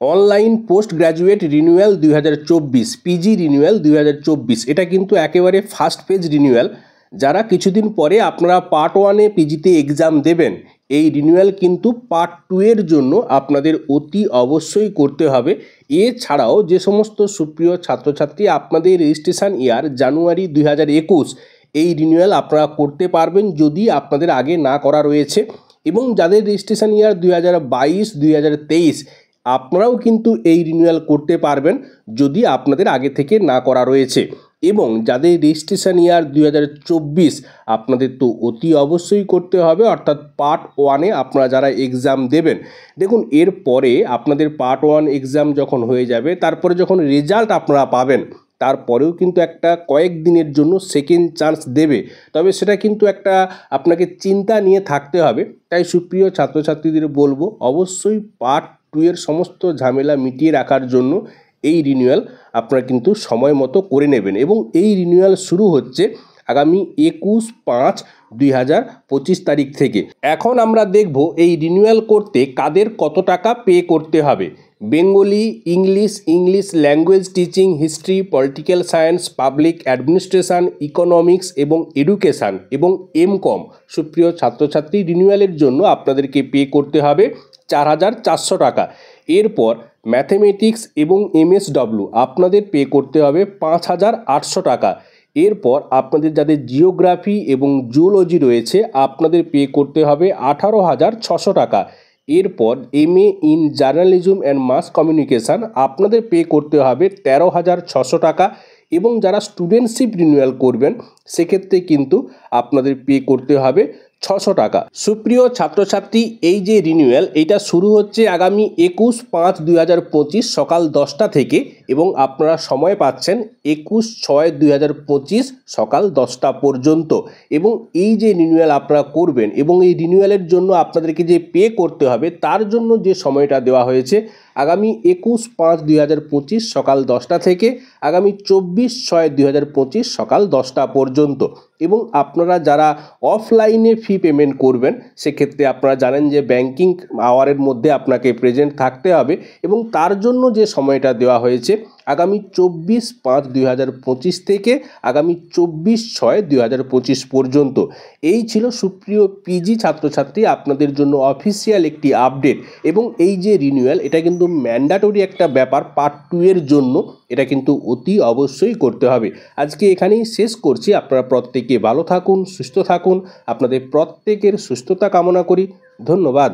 Online post graduate renewal 2024 PG renewal 2024 এটা কিন্তু একেবারে ফার্স্ট পেজ রিনিউয়াল। যারা কিছুদিন পরে আপনারা পার্ট 1-এ পিজিতে এক্সাম দেবেন, এই রিনিউয়াল কিন্তু পার্ট 2 এর জন্য আপনাদের অতি অবশ্যই করতে হবে। এছাড়াও যে সমস্ত সুপ্রিয় ছাত্রছাত্রী আপনাদের রেজিস্ট্রেশন ইয়ার জানুয়ারি 2021 এই রিনিউয়াল আপনারা করতে পারবেন যদি আপনাদের আগে না করা রয়েছে, এবং যাদের রেজিস্ট্রেশন ইয়ার 2022 2023 আপনারাও কিন্তু এই রিনিউয়াল করতে পারবেন যদি আপনাদের আগে থেকে না করা রয়েছে। এবং যাদের রেজিস্ট্রেশন ইয়ার 2024 আপনাদের তো অতি অবশ্যই করতে হবে, অর্থাৎ পার্ট 1-এ আপনারা যারা এক্সাম দেবেন। দেখুন, এরপরে আপনাদের পার্ট 1 এক্সাম যখন হয়ে যাবে, তারপরে যখন রেজাল্ট আপনারা পাবেন, তারপরেও কিন্তু একটা কয়েক দিনের জন্য সেকেন্ড চান্স দেবে। তবে সেটা কিন্তু একটা আপনাকে চিন্তা নিয়ে থাকতে হবে। তাই সুপ্রিয় ছাত্রছাত্রীদের বলবো, অবশ্যই পার্ট 2 এর সমস্ত ঝামেলা মিটিয়ে রাখার জন্য এই রিনিউয়াল আপনারা কিন্তু সময় মতো করে নেবেন। এবং এই রিনিউয়াল শুরু হচ্ছে আগামী 21/5/2025 তারিখ থেকে। এখন আমরা দেখব এই রিনিউয়াল করতে কাদের কত টাকা পে করতে হবে। Bengali, English language teaching, history, political science, public administration, economics এবং এডুকেশান এবং এমকম সুপ্রিয় ছাত্রছাত্রী রিনিউয়ালের জন্য আপনাদেরকে পে করতে হবে 4,400 টাকা। এরপর ম্যাথমেটিক্স এবং এমএসডব্লিউ আপনাদের পে করতে হবে 5,800 টাকা। এরপর আপনাদের যাদের জিওগ্রাফি এবং জুওলজি রয়েছে আপনাদের পে করতে হবে 18,600 টাকা। এরপর MA in journalism and mass communication আপনাদের পে করতে হবে 13,600 টাকা। এবং যারা স্টুডেন্টশিপ রিনিউয়াল করবেন সেক্ষেত্রে কিন্তু আপনাদের পে করতে হবে 600 টাকা। সুপ্রিয় ছাত্রছাত্রী, এই যে রিনিউয়াল এইটা শুরু হচ্ছে আগামী 21/5/2025 সকাল 10টা থেকে, এবং আপনারা সময় পাচ্ছেন 21/6/2025 সকাল 10টা পর্যন্ত। এবং এই যে রিনিউয়াল আপনারা করবেন এবং এই রিনিউয়ালের জন্য আপনাদেরকে যে পে করতে হবে তার জন্য যে সময়টা দেওয়া হয়েছে আগামী 21/5/2025 সকাল 10টা থেকে আগামী 24/6/2025 সকাল 10টা পর্যন্ত। এবং আপনারা যারা অফলাইনে ফি পেমেন্ট করবেন সেক্ষেত্রে আপনারা জানেন যে ব্যাংকিং আওয়ারের মধ্যে আপনাকে প্রেজেন্ট থাকতে হবে, এবং তার জন্য যে সময়টা দেওয়া হয়েছে আগামী 24/5/2025 থেকে আগামী 24/6/2025 পর্যন্ত। এই ছিল সুপ্রিয় পিজি ছাত্রছাত্রী আপনাদের জন্য অফিসিয়াল একটি আপডেট। এবং এই যে রিনিউয়াল এটা কিন্তু ম্যান্ডেটরি একটা ব্যাপার পার্ট 2 এর জন্য, এটা কিন্তু অতি অবশ্যই করতে হবে। আজকে এখানেই শেষ করছি। আপনারা প্রত্যেকে ভালো থাকুন, সুস্থ থাকুন। আপনাদের প্রত্যেকের সুস্থতা কামনা করি। ধন্যবাদ।